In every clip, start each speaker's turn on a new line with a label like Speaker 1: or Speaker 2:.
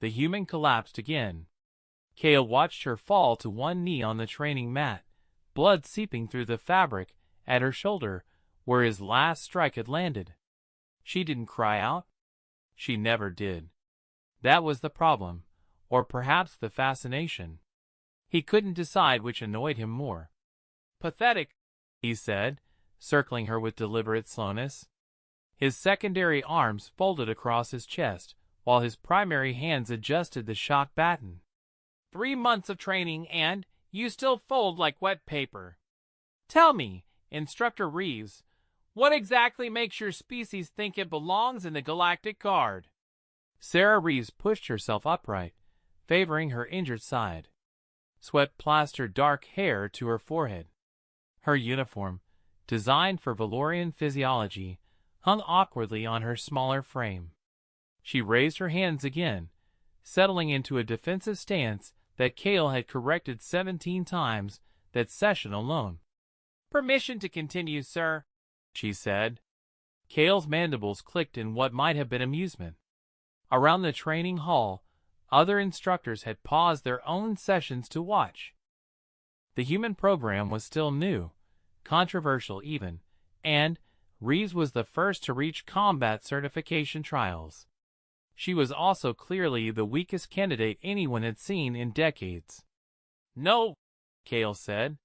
Speaker 1: The human collapsed again. Kale watched her fall to one knee on the training mat, blood seeping through the fabric at her shoulder where his last strike had landed. She didn't cry out. She never did. That was the problem, or perhaps the fascination. He couldn't decide which annoyed him more. "Pathetic," he said, circling her with deliberate slowness. His secondary arms folded across his chest, while his primary hands adjusted the shock batten. 3 months of training and you still fold like wet paper. Tell me, Instructor Reeves, what exactly makes your species think it belongs in the Galactic Guard? Sarah Reeves pushed herself upright, favoring her injured side. Sweat plastered dark hair to her forehead. Her uniform, designed for Valorian physiology, hung awkwardly on her smaller frame. She raised her hands again, settling into a defensive stance that Kale had corrected 17 times that session alone. "Permission to continue, sir," she said. Kale's mandibles clicked in what might have been amusement. Around the training hall, other instructors had paused their own sessions to watch. The human program was still new, controversial even, and Reeves was the first to reach combat certification trials. She was also clearly the weakest candidate anyone had seen in decades. "No," Kale said.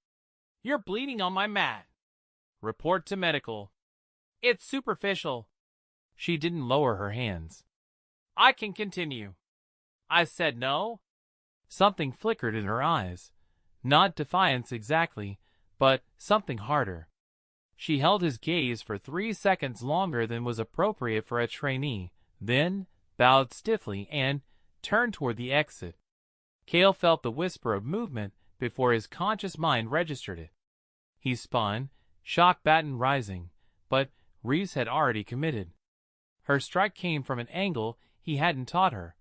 Speaker 1: "You're bleeding on my mat. Report to medical." "It's superficial." She didn't lower her hands. "I can continue." "I said no." Something flickered in her eyes. Not defiance exactly, but something harder. She held his gaze for 3 seconds longer than was appropriate for a trainee, then bowed stiffly and turned toward the exit. Kale felt the whisper of movement before his conscious mind registered it. He spun, shock batten rising, but Reeves had already committed. Her strike came from an angle he hadn't taught her,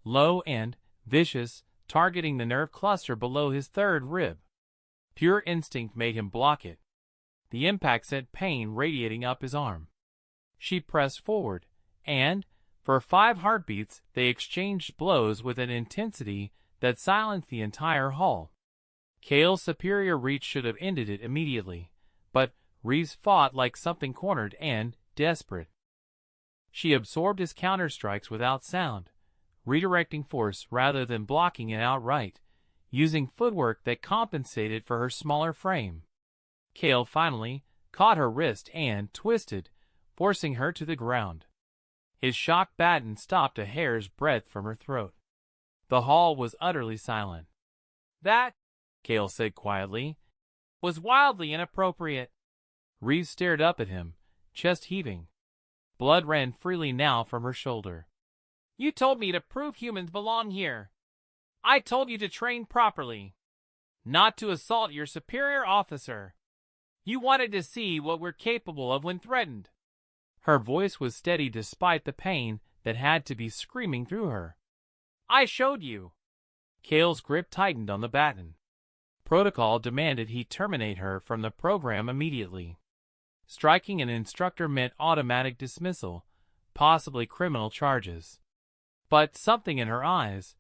Speaker 1: low and vicious, targeting the nerve cluster below his third rib. Pure instinct made him block it. The impact sent pain radiating up his arm. She pressed forward, and for 5 heartbeats they exchanged blows with an intensity that silenced the entire hall. Kale's superior reach should have ended it immediately, but Reeves fought like something cornered and desperate. She absorbed his counterstrikes without sound, redirecting force rather than blocking it outright, using footwork that compensated for her smaller frame. Kale finally caught her wrist and twisted, forcing her to the ground. His shock batten stopped a hair's breadth from her throat. The hall was utterly silent. "That," Kale said quietly, "was wildly inappropriate." Reeves stared up at him, chest heaving. Blood ran freely now from her shoulder. "You told me to prove humans belong here. I told you to train properly, not to assault your superior officer. You wanted to see what we're capable of when threatened." Her voice was steady despite the pain that had to be screaming through her. "I showed you." Kale's grip tightened on the batten. Protocol demanded he terminate her from the program immediately. Striking an instructor meant automatic dismissal, possibly criminal charges. But something in her eyes,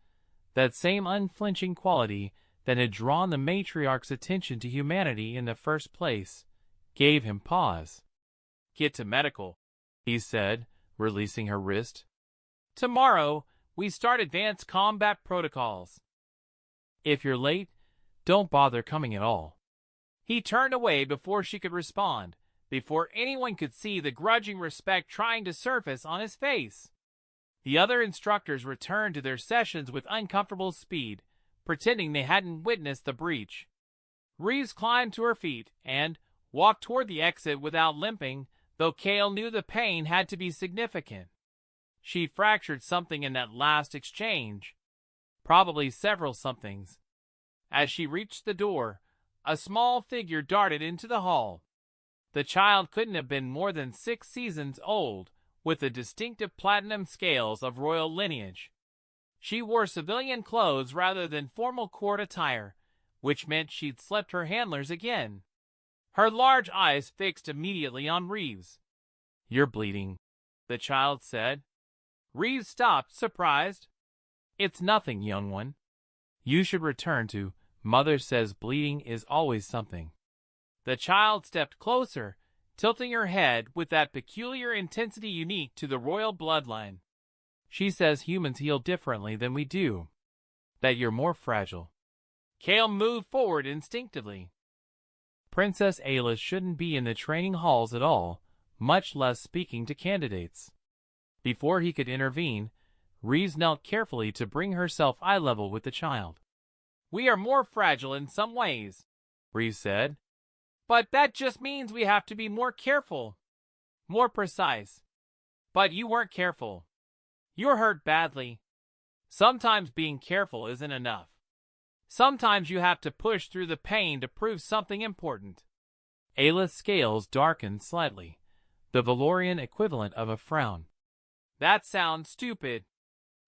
Speaker 1: that same unflinching quality that had drawn the matriarch's attention to humanity in the first place, gave him pause. "Get to medical," he said, releasing her wrist. "Tomorrow, we start advanced combat protocols. If you're late, don't bother coming at all." He turned away before she could respond, before anyone could see the grudging respect trying to surface on his face. The other instructors returned to their sessions with uncomfortable speed, pretending they hadn't witnessed the breach. Reeves climbed to her feet and walked toward the exit without limping, though Kale knew the pain had to be significant. She fractured something in that last exchange. Probably several somethings. As she reached the door, a small figure darted into the hall. The child couldn't have been more than 6 seasons old, with the distinctive platinum scales of royal lineage. She wore civilian clothes rather than formal court attire, which meant she'd slept her handlers again. Her large eyes fixed immediately on Reeves. "You're bleeding," the child said. Reeves stopped, surprised. It's nothing, young one. You should return to Mother says bleeding is always something. The child stepped closer, tilting her head with that peculiar intensity unique to the royal bloodline. She says humans heal differently than we do. That you're more fragile. Kale moved forward instinctively. Princess Ayla shouldn't be in the training halls at all, much less speaking to candidates. Before he could intervene, Reeves knelt carefully to bring herself eye level with the child. We are more fragile in some ways, Reeves said. But that just means we have to be more careful. More precise. But you weren't careful. You're hurt badly. Sometimes being careful isn't enough. Sometimes you have to push through the pain to prove something important. Ayla's scales darkened slightly, the Valorian equivalent of a frown. That sounds stupid.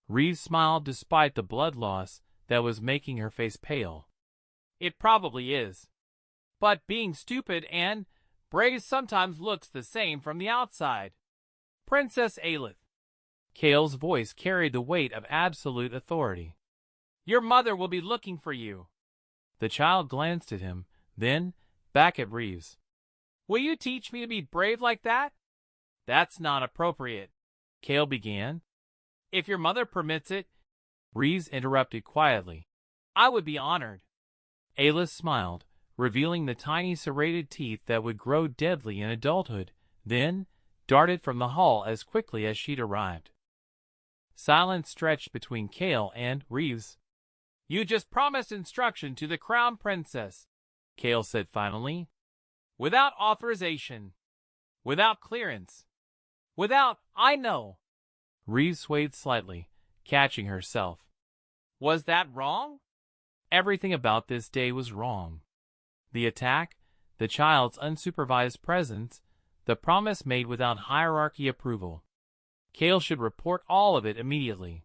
Speaker 1: Reeves smiled despite the blood loss that was making her face pale. It probably is. But being stupid and brave sometimes looks the same from the outside. Princess Aelith. Kale's voice carried the weight of absolute authority. Your mother will be looking for you. The child glanced at him, then back at Reeves. Will you teach me to be brave like that? That's not appropriate, Kale began. If your mother permits it, Reeves interrupted quietly. I would be honored. Ayla smiled, revealing the tiny serrated teeth that would grow deadly in adulthood, then darted from the hall as quickly as she'd arrived. Silence stretched between Kale and Reeves. You just promised instruction to the Crown Princess, Kale said finally. Without authorization. Without clearance. Without, I know. Reeves swayed slightly, catching herself. Was that wrong? Everything about this day was wrong. The attack, the child's unsupervised presence, the promise made without hierarchy approval. Kale should report all of it immediately.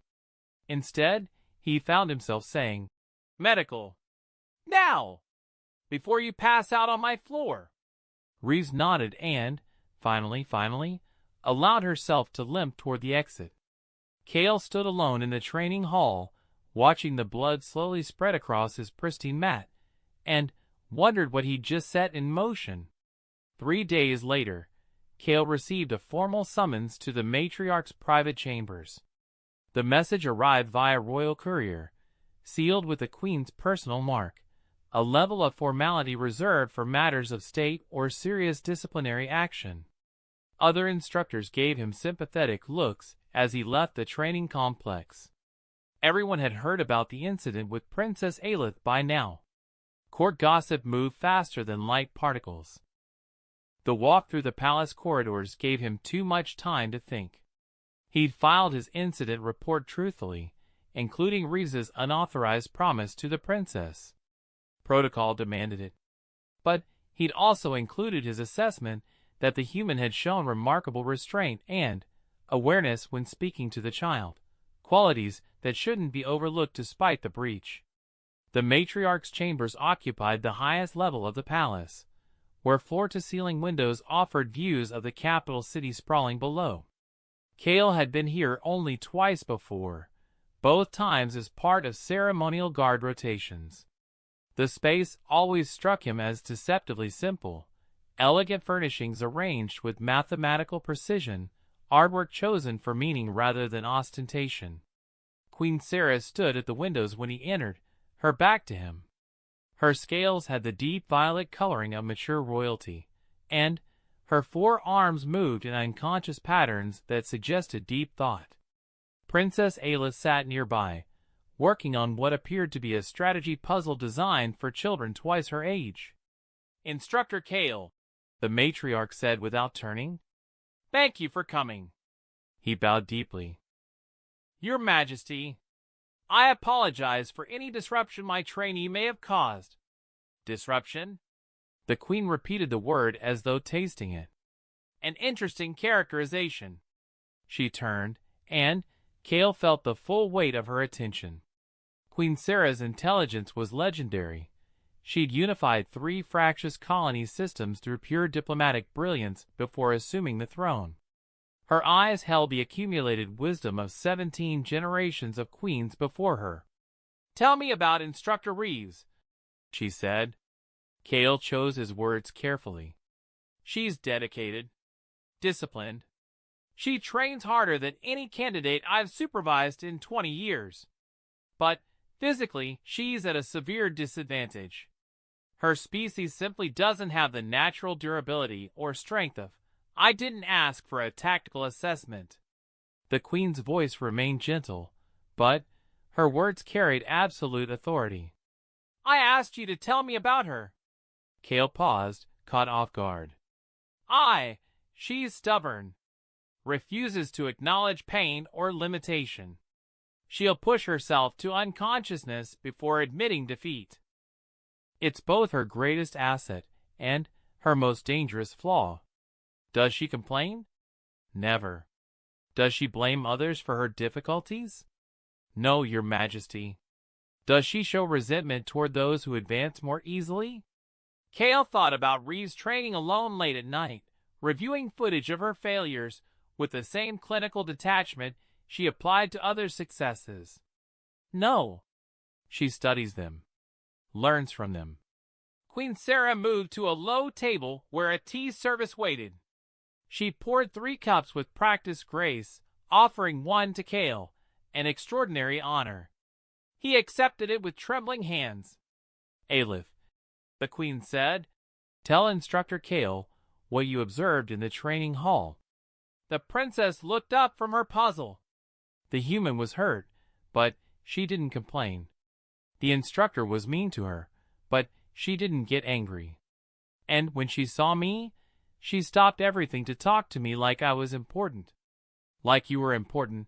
Speaker 1: Instead, he found himself saying, Medical. Now! Before you pass out on my floor. Reeves nodded and, finally, allowed herself to limp toward the exit. Kale stood alone in the training hall, watching the blood slowly spread across his pristine mat, and wondered what he'd just set in motion. 3 days later, Kale received a formal summons to the matriarch's private chambers. The message arrived via royal courier, sealed with the Queen's personal mark, a level of formality reserved for matters of state or serious disciplinary action. Other instructors gave him sympathetic looks as he left the training complex. Everyone had heard about the incident with Princess Aelith by now. Court gossip moved faster than light particles. The walk through the palace corridors gave him too much time to think. He'd filed his incident report truthfully, including Reeves's unauthorized promise to the princess. Protocol demanded it. But he'd also included his assessment that the human had shown remarkable restraint and awareness when speaking to the child, qualities that shouldn't be overlooked despite the breach. The matriarch's chambers occupied the highest level of the palace, where floor-to-ceiling windows offered views of the capital city sprawling below. Kale had been here only twice before, both times as part of ceremonial guard rotations. The space always struck him as deceptively simple, elegant furnishings arranged with mathematical precision, artwork chosen for meaning rather than ostentation. Queen Sarah stood at the windows when he entered, her back to him. Her scales had the deep violet coloring of mature royalty, and her 4 arms moved in unconscious patterns that suggested deep thought. Princess Ayla sat nearby, working on what appeared to be a strategy puzzle designed for children twice her age. Instructor Kale, the matriarch said without turning. Thank you for coming. He bowed deeply. Your Majesty, I apologize for any disruption my trainee may have caused. Disruption? The Queen repeated the word as though tasting it. An interesting characterization. She turned, and Kale felt the full weight of her attention. Queen Sarah's intelligence was legendary. She'd unified 3 fractious colony systems through pure diplomatic brilliance before assuming the throne. Her eyes held the accumulated wisdom of 17 generations of queens before her. "Tell me about Instructor Reeves," she said. Kale chose his words carefully. "She's dedicated, disciplined. She trains harder than any candidate I've supervised in 20 years. But physically, she's at a severe disadvantage. Her species simply doesn't have the natural durability or strength of. I didn't ask for a tactical assessment." The queen's voice remained gentle, but her words carried absolute authority. "I asked you to tell me about her." Kale paused, caught off guard. She's stubborn. Refuses to acknowledge pain or limitation. She'll push herself to unconsciousness before admitting defeat. It's both her greatest asset and her most dangerous flaw. Does she complain? Never. Does she blame others for her difficulties? No, Your Majesty. Does she show resentment toward those who advance more easily? Kale thought about Reeves training alone late at night, reviewing footage of her failures with the same clinical detachment she applied to other successes. No. She studies them, learns from them. Queen Sarah moved to a low table where a tea service waited. She poured 3 cups with practiced grace, offering one to Kale, an extraordinary honor. He accepted it with trembling hands. "Aleph," the queen said, "tell Instructor Kale what you observed in the training hall." The princess looked up from her puzzle. The human was hurt, but she didn't complain. The instructor was mean to her, but she didn't get angry. And when she saw me, she stopped everything to talk to me like I was important. "Like you were important,"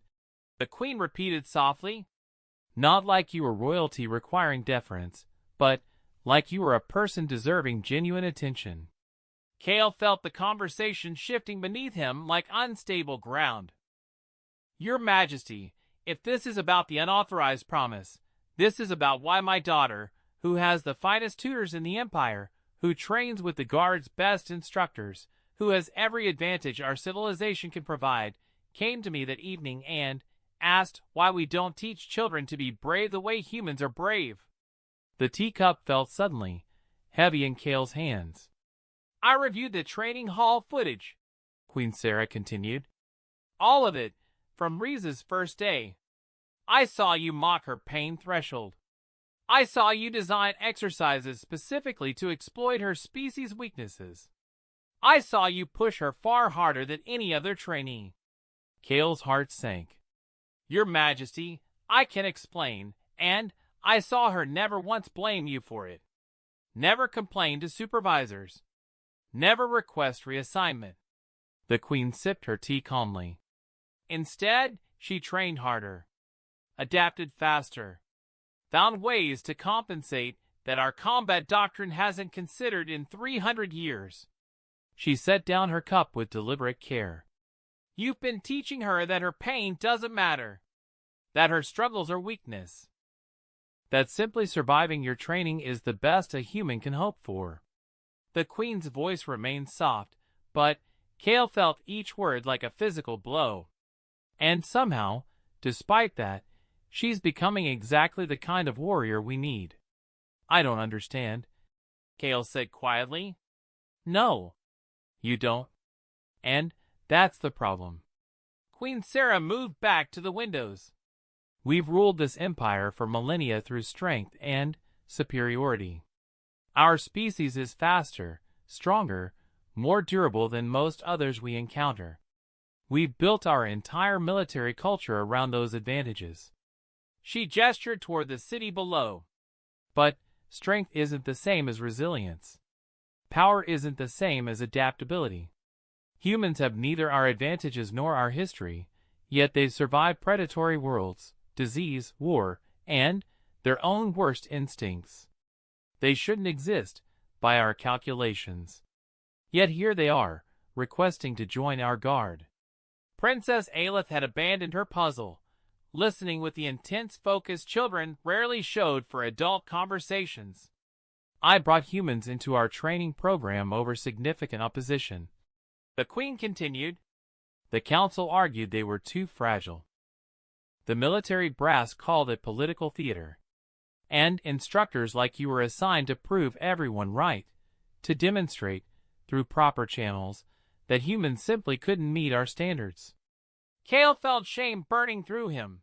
Speaker 1: the queen repeated softly. "Not like you were royalty requiring deference, but like you were a person deserving genuine attention." Kale felt the conversation shifting beneath him like unstable ground. "Your Majesty, if this is about the unauthorized promise, this is about why my daughter, who has the finest tutors in the Empire, who trains with the Guard's best instructors, who has every advantage our civilization can provide, came to me that evening and asked why we don't teach children to be brave the way humans are brave." The teacup fell suddenly, heavy in Kale's hands. "I reviewed the training hall footage," Queen Sarah continued. "All of it, from Reese's first day. I saw you mock her pain threshold. I saw you design exercises specifically to exploit her species' weaknesses. I saw you push her far harder than any other trainee." Kale's heart sank. "Your Majesty, I can explain, and I saw her never once blame you for it. Never complain to supervisors. Never request reassignment." The queen sipped her tea calmly. "Instead, she trained harder, adapted faster, found ways to compensate that our combat doctrine hasn't considered in 300 years. She set down her cup with deliberate care. You've been teaching her that her pain doesn't matter, that her struggles are weakness, that simply surviving your training is the best a human can hope for." The queen's voice remained soft, but Kale felt each word like a physical blow. "And somehow, despite that, she's becoming exactly the kind of warrior we need." "I don't understand," Kale said quietly. "No, you don't. And that's the problem." Queen Sarah moved back to the windows. "We've ruled this empire for millennia through strength and superiority. Our species is faster, stronger, more durable than most others we encounter. We've built our entire military culture around those advantages." She gestured toward the city below. "But strength isn't the same as resilience. Power isn't the same as adaptability. Humans have neither our advantages nor our history, yet they've survived predatory worlds, disease, war, and their own worst instincts. They shouldn't exist, by our calculations. Yet here they are, requesting to join our guard." Princess Aleph had abandoned her puzzle, listening with the intense focus children rarely showed for adult conversations. "I brought humans into our training program over significant opposition," the queen continued. The council argued they were too fragile. The military brass called it political theater. And instructors like you were assigned to prove everyone right, to demonstrate, through proper channels, that humans simply couldn't meet our standards. Kale felt shame burning through him.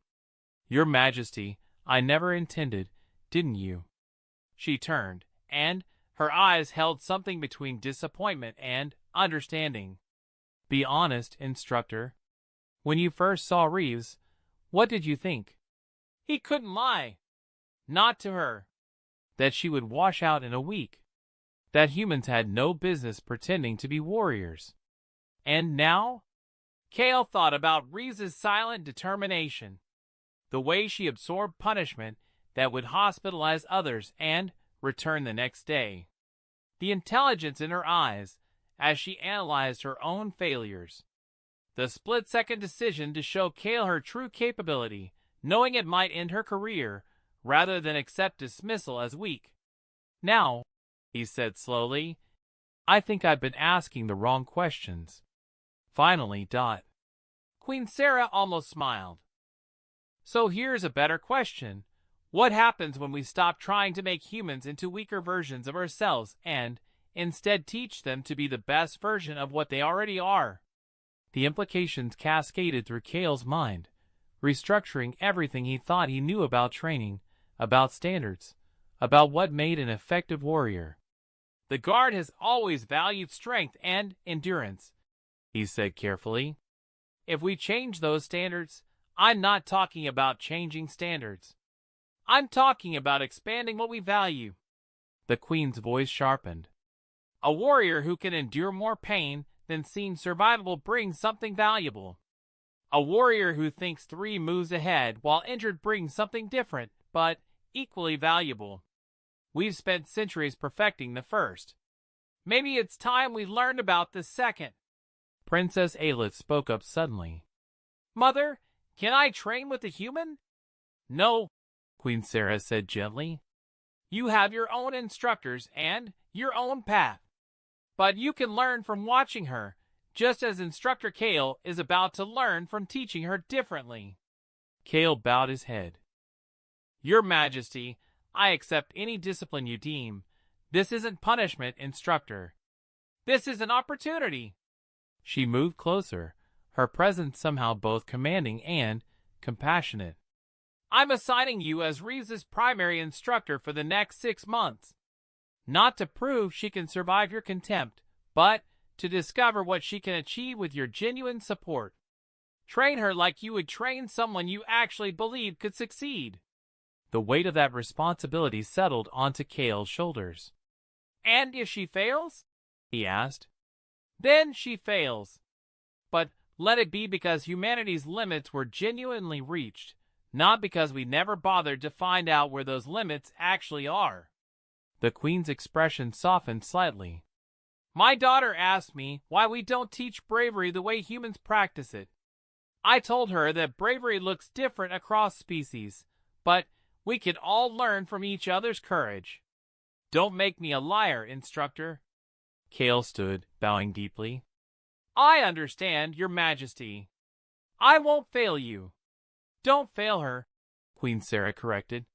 Speaker 1: Your Majesty, I never intended, didn't you? She turned, and her eyes held something between disappointment and understanding. Be honest, instructor. When you first saw Reeves, what did you think? He couldn't lie. Not to her. That she would wash out in a week. That humans had no business pretending to be warriors. And now? Kale thought about Reeves' silent determination. The way she absorbed punishment that would hospitalize others and return the next day. The intelligence in her eyes as she analyzed her own failures. The split-second decision to show Kale her true capability, knowing it might end her career, rather than accept dismissal as weak. Now, he said slowly, I think I've been asking the wrong questions. Finally, Queen Sarah almost smiled. So here's a better question. What happens when we stop trying to make humans into weaker versions of ourselves and instead teach them to be the best version of what they already are? The implications cascaded through Kale's mind, restructuring everything he thought he knew about training, about standards, about what made an effective warrior. The Guard has always valued strength and endurance, he said carefully. If we change those standards, I'm not talking about changing standards. I'm talking about expanding what we value. The Queen's voice sharpened. A warrior who can endure more pain than seems survivable brings something valuable. A warrior who thinks 3 moves ahead while injured brings something different, but equally valuable. We've spent centuries perfecting the first. Maybe it's time we learned about the second. Princess Aelith spoke up suddenly. Mother, can I train with a human? No, Queen Sarah said gently. You have your own instructors and your own path. But you can learn from watching her, just as Instructor Kale is about to learn from teaching her differently. Kale bowed his head. Your Majesty, I accept any discipline you deem. This isn't punishment, Instructor. This is an opportunity. She moved closer, her presence somehow both commanding and compassionate. I'm assigning you as Reeves' primary instructor for the next 6 months. Not to prove she can survive your contempt, but to discover what she can achieve with your genuine support. Train her like you would train someone you actually believe could succeed. The weight of that responsibility settled onto Kale's shoulders. And if she fails? He asked. Then she fails. But let it be because humanity's limits were genuinely reached, not because we never bothered to find out where those limits actually are. The Queen's expression softened slightly. My daughter asked me why we don't teach bravery the way humans practice it. I told her that bravery looks different across species, but we could all learn from each other's courage. Don't make me a liar, Instructor. Kale stood, bowing deeply. I understand, Your Majesty. I won't fail you. Don't fail her, Queen Sarah corrected.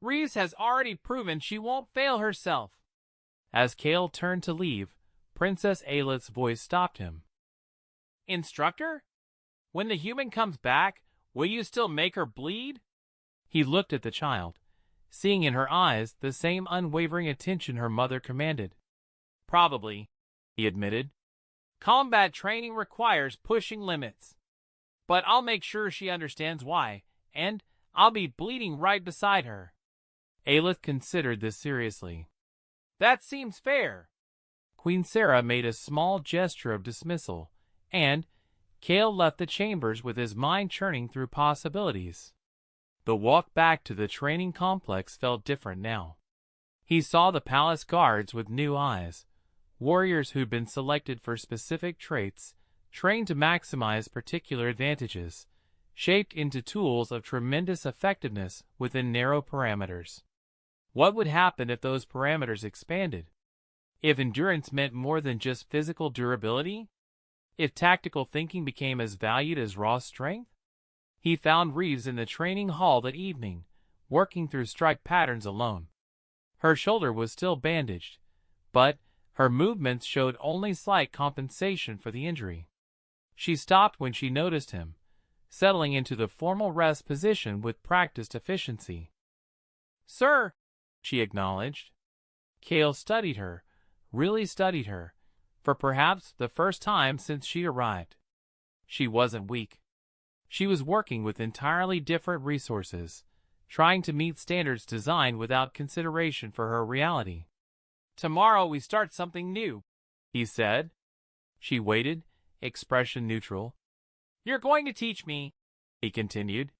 Speaker 1: Reeves has already proven she won't fail herself. As Kale turned to leave, Princess Aelith's voice stopped him. Instructor? When the human comes back, will you still make her bleed? He looked at the child, seeing in her eyes the same unwavering attention her mother commanded. Probably, he admitted. Combat training requires pushing limits. But I'll make sure she understands why, and I'll be bleeding right beside her. Aelith considered this seriously. That seems fair. Queen Sarah made a small gesture of dismissal, and Kale left the chambers with his mind churning through possibilities. The walk back to the training complex felt different now. He saw the palace guards with new eyes, warriors who'd been selected for specific traits, trained to maximize particular advantages, shaped into tools of tremendous effectiveness within narrow parameters. What would happen if those parameters expanded? If endurance meant more than just physical durability? if tactical thinking became as valued as raw strength? He found Reeves in the training hall that evening, working through strike patterns alone. Her shoulder was still bandaged, but her movements showed only slight compensation for the injury. She stopped when she noticed him, settling into the formal rest position with practiced efficiency. "Sir," she acknowledged. Cale studied her, really studied her, for perhaps the first time since she arrived. She wasn't weak. She was working with entirely different resources, trying to meet standards designed without consideration for her reality. "Tomorrow we start something new," he said. She waited, expression neutral. "You're going to teach me," he continued,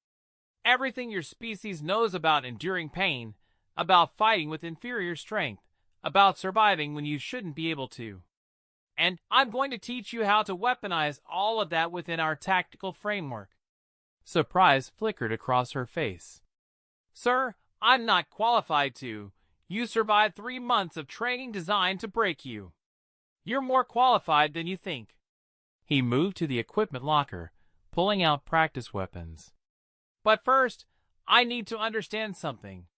Speaker 1: "everything your species knows about enduring pain, about fighting with inferior strength, about surviving when you shouldn't be able to. And I'm going to teach you how to weaponize all of that within our tactical framework." Surprise flickered across her face. "Sir, I'm not qualified to. You survived 3 months of training designed to break you. You're more qualified than you think." He moved to the equipment locker, pulling out practice weapons. "But first, I need to understand something.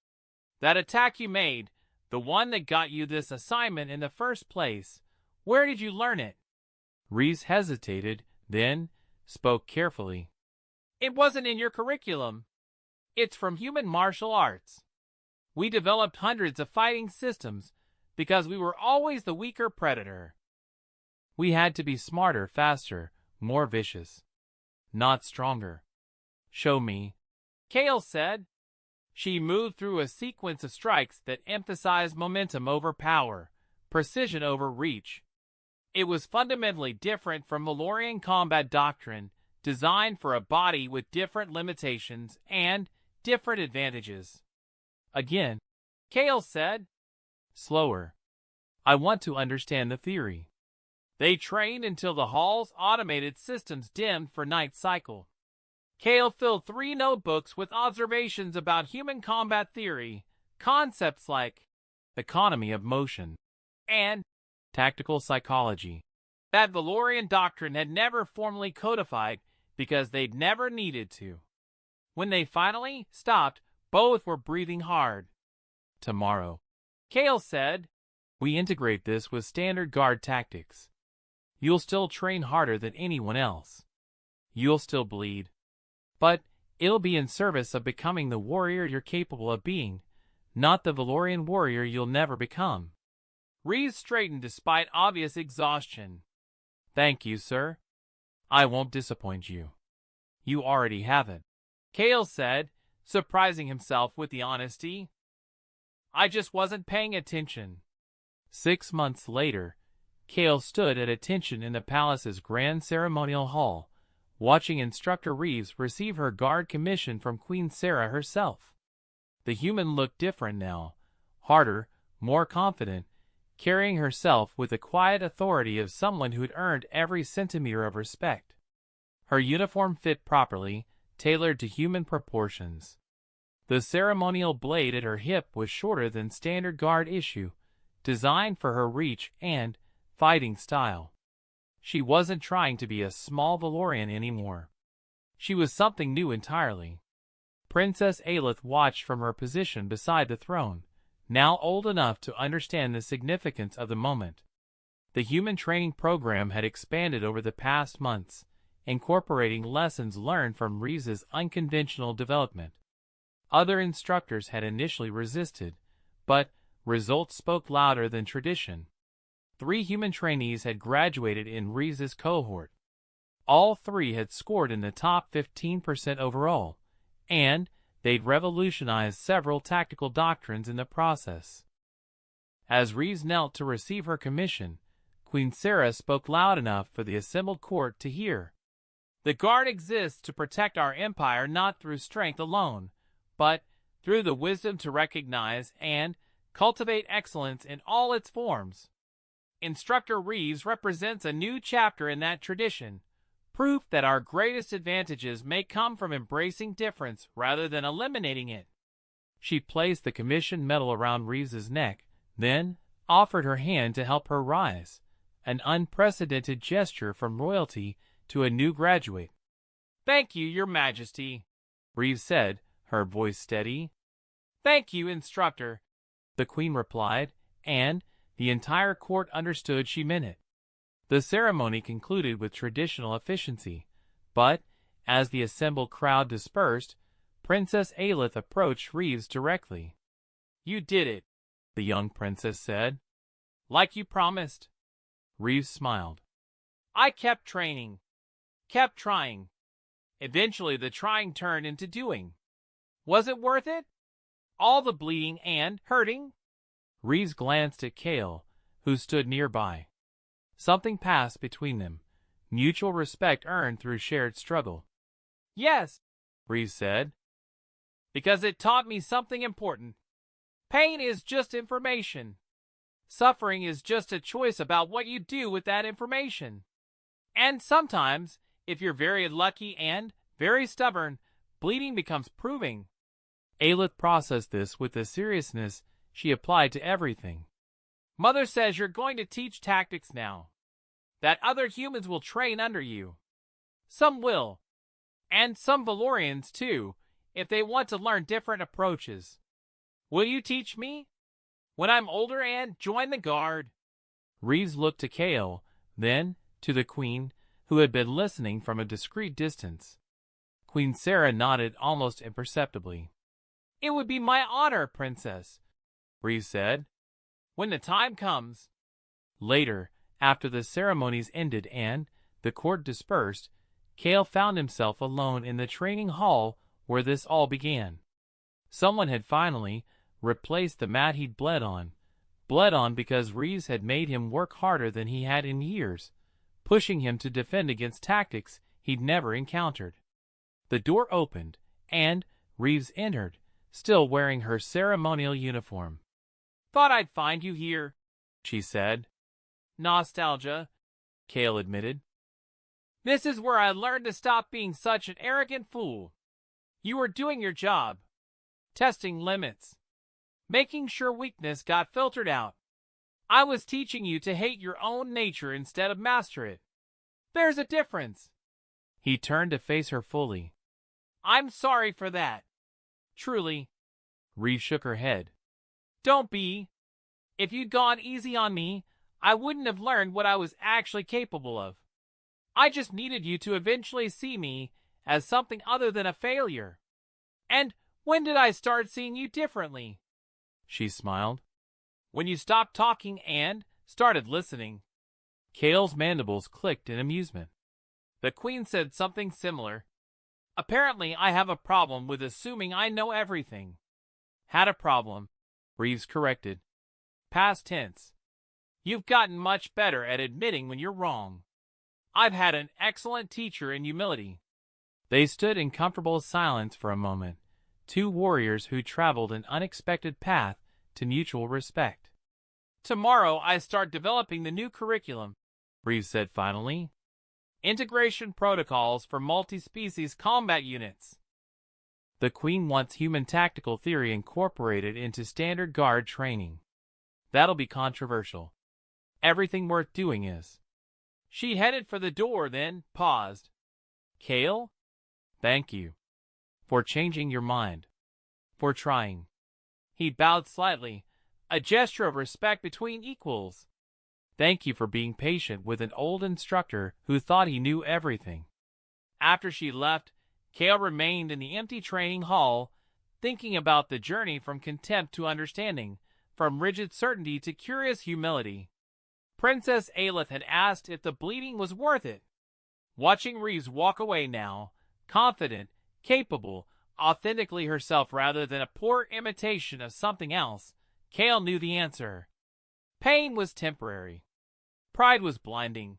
Speaker 1: That attack you made, the one that got you this assignment in the first place, where did you learn it?" Reese hesitated, then spoke carefully. "It wasn't in your curriculum. It's from human martial arts. We developed hundreds of fighting systems because we were always the weaker predator. We had to be smarter, faster, more vicious. Not stronger." "Show me," Cale said. She moved through a sequence of strikes that emphasized momentum over power, precision over reach. It was fundamentally different from Valorian combat doctrine, designed for a body with different limitations and different advantages. "Again," Cale said. Slower. "I want to understand the theory." They trained until the hall's automated systems dimmed for night cycle. Cale filled 3 notebooks with observations about human combat theory, concepts like economy of motion and tactical psychology that Valorian doctrine had never formally codified because they'd never needed to. When they finally stopped, both were breathing hard. "Tomorrow," Cale said, "we integrate this with standard guard tactics. You'll still train harder than anyone else. You'll still bleed. But it'll be in service of becoming the warrior you're capable of being, not the Valorian warrior you'll never become." Reeves straightened despite obvious exhaustion. "Thank you, sir. I won't disappoint you. You already have it," Cale said, surprising himself with the honesty. "I just wasn't paying attention." 6 months later, Cale stood at attention in the palace's grand ceremonial hall, watching Instructor Reeves receive her guard commission from Queen Sarah herself. The human looked different now, harder, more confident, carrying herself with the quiet authority of someone who'd earned every centimeter of respect. Her uniform fit properly, tailored to human proportions. The ceremonial blade at her hip was shorter than standard guard issue, designed for her reach and fighting style. She wasn't trying to be a small Valorian anymore. She was something new entirely. Princess Aelith watched from her position beside the throne, now old enough to understand the significance of the moment. The human training program had expanded over the past months, incorporating lessons learned from Reeves' unconventional development. Other instructors had initially resisted, but results spoke louder than tradition. 3 human trainees had graduated in Reeves' cohort. All 3 had scored in the top 15% overall, and they'd revolutionized several tactical doctrines in the process. As Reeves knelt to receive her commission, Queen Sarah spoke loud enough for the assembled court to hear. "The Guard exists to protect our empire not through strength alone, but through the wisdom to recognize and cultivate excellence in all its forms. Instructor Reeves represents a new chapter in that tradition, proof that our greatest advantages may come from embracing difference rather than eliminating it." She placed the commission medal around Reeves' neck, then offered her hand to help her rise, an unprecedented gesture from royalty to a new graduate. "Thank you, Your Majesty," Reeves said, her voice steady. "Thank you, instructor," the Queen replied, and the entire court understood she meant it. The ceremony concluded with traditional efficiency, but, as the assembled crowd dispersed, Princess Aelith approached Reeves directly. "You did it," the young princess said. "Like you promised." Reeves smiled. "I kept training. Kept trying. Eventually the trying turned into doing. Was it worth it? All the bleeding and hurting?" Reeves glanced at Kale, who stood nearby. Something passed between them, mutual respect earned through shared struggle. "Yes," Reeves said, "because it taught me something important. Pain is just information. Suffering is just a choice about what you do with that information. And sometimes, if you're very lucky and very stubborn, bleeding becomes proving." Aelith processed this with the seriousness she applied to everything. "Mother says you're going to teach tactics now. That other humans will train under you. Some will. And some Valorians, too, if they want to learn different approaches. Will you teach me? When I'm older and join the guard?" Reeves looked to Kale, then to the Queen, who had been listening from a discreet distance. Queen Sarah nodded almost imperceptibly. "It would be my honor, Princess," Reeves said, "when the time comes." Later, after the ceremonies ended and the court dispersed, Kale found himself alone in the training hall where this all began. Someone had finally replaced the mat he'd bled on because Reeves had made him work harder than he had in years, pushing him to defend against tactics he'd never encountered. The door opened, and Reeves entered, still wearing her ceremonial uniform. "Thought I'd find you here," she said. "Nostalgia," Kale admitted. "This is where I learned to stop being such an arrogant fool. You were doing your job. Testing limits. Making sure weakness got filtered out. I was teaching you to hate your own nature instead of master it. There's a difference." He turned to face her fully. "I'm sorry for that. Truly." Reeves shook her head. "Don't be. If you'd gone easy on me, I wouldn't have learned what I was actually capable of. I just needed you to eventually see me as something other than a failure. And when did I start seeing you differently?" She smiled. "When you stopped talking and started listening." Kale's mandibles clicked in amusement. "The Queen said something similar. Apparently I have a problem with assuming I know everything." "Had a problem," Reeves corrected. "Past tense. You've gotten much better at admitting when you're wrong. I've had an excellent teacher in humility." They stood in comfortable silence for a moment, two warriors who traveled an unexpected path to mutual respect. "Tomorrow I start developing the new curriculum," Reeves said finally. "Integration protocols for multi-species combat units." The Queen wants human tactical theory incorporated into standard guard training. That'll be controversial. Everything worth doing is. She headed for the door, then paused. "Kale? Thank you. For changing your mind. For trying." He bowed slightly, a gesture of respect between equals. "Thank you for being patient with an old instructor who thought he knew everything." After she left, Kale remained in the empty training hall, thinking about the journey from contempt to understanding, from rigid certainty to curious humility. Princess Aelith had asked if the bleeding was worth it. Watching Reeves walk away now, confident, capable, authentically herself rather than a poor imitation of something else, Kale knew the answer. Pain was temporary. Pride was blinding.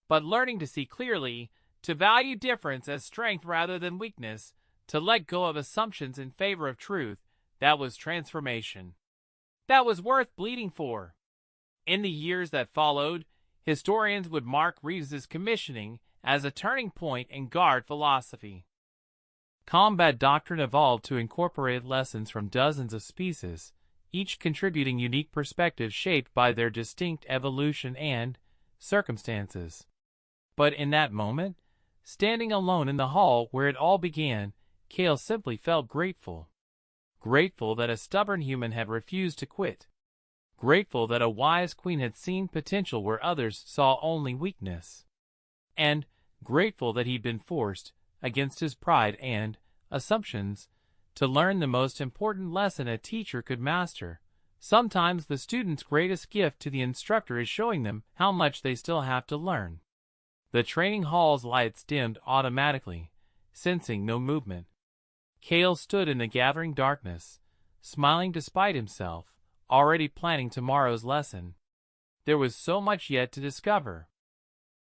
Speaker 1: But learning to see clearly, to value difference as strength rather than weakness, to let go of assumptions in favor of truth, that was transformation. That was worth bleeding for. In the years that followed, historians would mark Reeves's commissioning as a turning point in guard philosophy. Combat doctrine evolved to incorporate lessons from dozens of species, each contributing unique perspectives shaped by their distinct evolution and, circumstances. But in that moment, standing alone in the hall where it all began, Kale simply felt grateful. Grateful that a stubborn human had refused to quit. Grateful that a wise queen had seen potential where others saw only weakness. And grateful that he'd been forced, against his pride and assumptions, to learn the most important lesson a teacher could master. Sometimes the student's greatest gift to the instructor is showing them how much they still have to learn. The training hall's lights dimmed automatically, sensing no movement. Kale stood in the gathering darkness, smiling despite himself, already planning tomorrow's lesson. There was so much yet to discover.